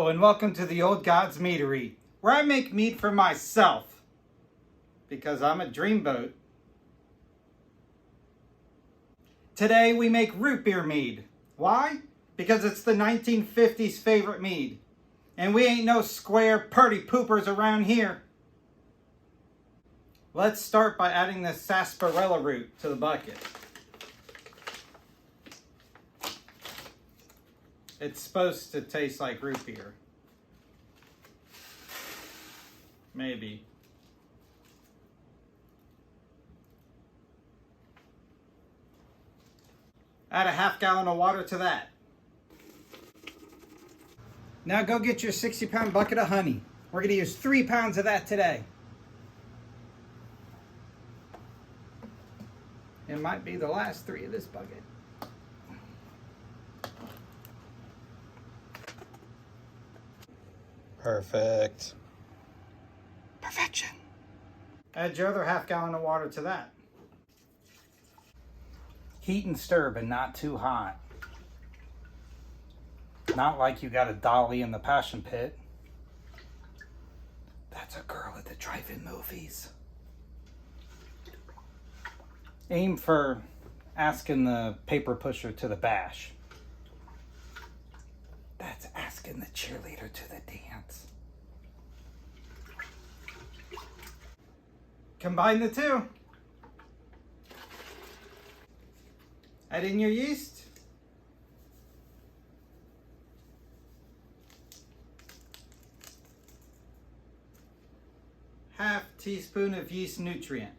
Hello and welcome to the Old Gods Meadery, where I make mead for myself, because I'm a dreamboat. Today we make root beer mead. Why? Because it's the 1950s favorite mead, and we ain't no square party poopers around here. Let's start by adding the sarsaparilla root to the bucket. It's supposed to taste like root beer. Maybe. Add a half gallon of water to that. Now go get your 60-pound bucket of honey. We're going to use 3 pounds of that today. It might be the last 3 of this bucket. Perfect. Perfection. Add your other half gallon of water to that. Heat and stir, but not too hot. Not like you got a dolly in the passion pit. That's a girl at the drive-in movies. Aim for asking the paper pusher to the bash. That's asking the cheerleader to the dance. Combine the two. Add in your yeast. Half teaspoon of yeast nutrient.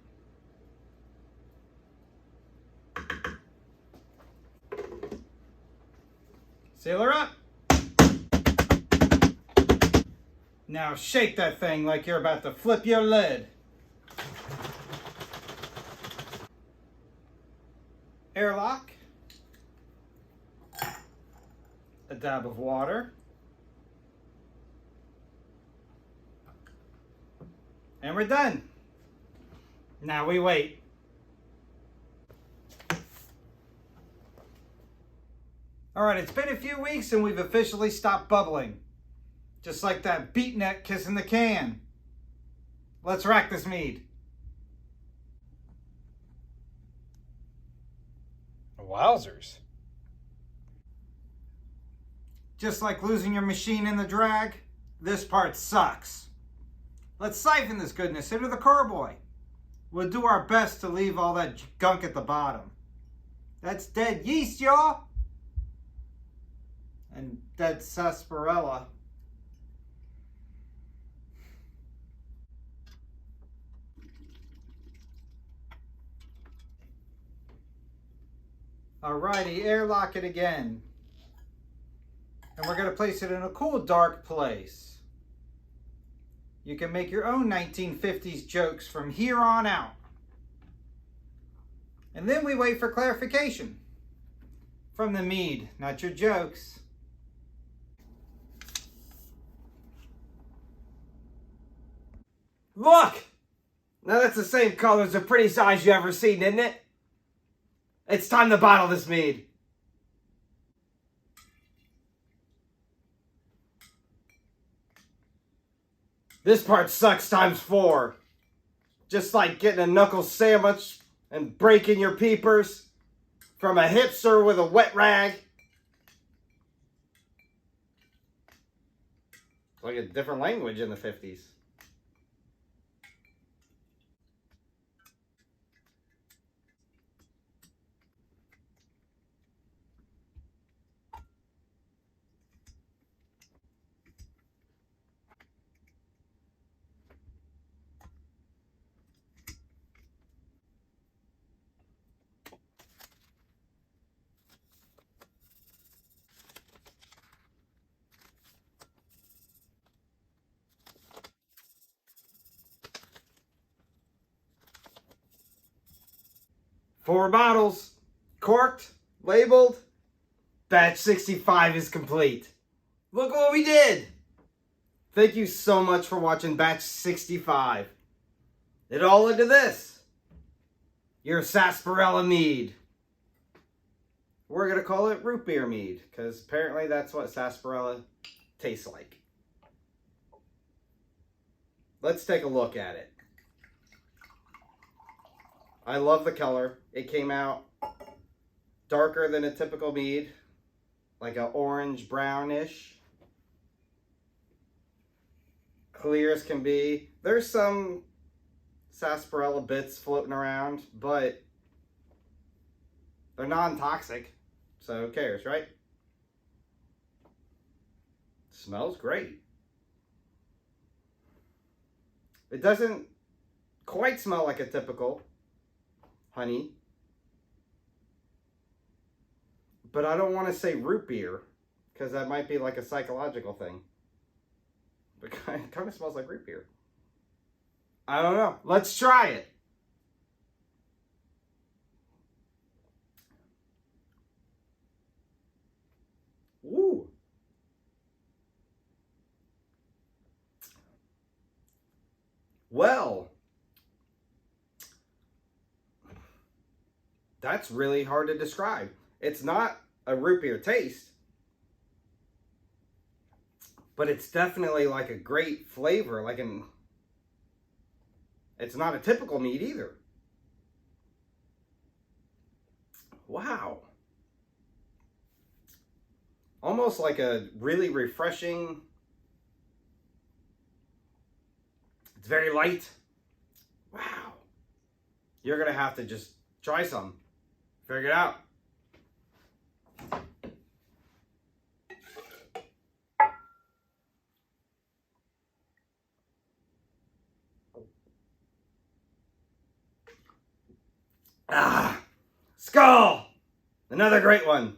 Seal her up. Now shake that thing like you're about to flip your lid. Airlock. A dab of water. And we're done. Now we wait. Alright, it's been a few weeks and we've officially stopped bubbling. Just like that beatnik kissing the can. Let's rack this mead. Wowzers. Just like losing your machine in the drag, this part sucks. Let's siphon this goodness into the carboy. We'll do our best to leave all that gunk at the bottom. That's dead yeast, y'all. And dead sarsaparilla. Alrighty, airlock it again. And we're going to place it in a cool, dark place. You can make your own 1950s jokes from here on out. And then we wait for clarification. From the mead, not your jokes. Look! Now that's the same color as the prettiest eyes you ever seen, isn't it? It's time to bottle this mead. This part sucks times 4. Just like getting a knuckle sandwich and breaking your peepers from a hipster with a wet rag. It's like a different language in the 50s. Four bottles, corked, labeled. Batch 65 is complete. Look what we did. Thank you so much for watching Batch 65. It all led to this. Your sarsaparilla mead. We're going to call it root beer mead, because apparently that's what sarsaparilla taste like. Let's take a look at it. I love the color. It came out darker than a typical mead, like an orange brownish. Clear as can be. There's some sarsaparilla bits floating around, but they're non-toxic, so who cares, right? Smells great. It doesn't quite smell like a typical honey, but I don't want to say root beer because that might be like a psychological thing. But it kind of smells like root beer. I don't know. Let's try it. Ooh. Well, that's really hard to describe. It's not a root beer taste, but it's definitely like a great flavor. It's not a typical mead either. Wow. Almost like a really refreshing. It's very light. Wow. You're going to have to just try some. Figure it out. Ah, Skull! Another great one.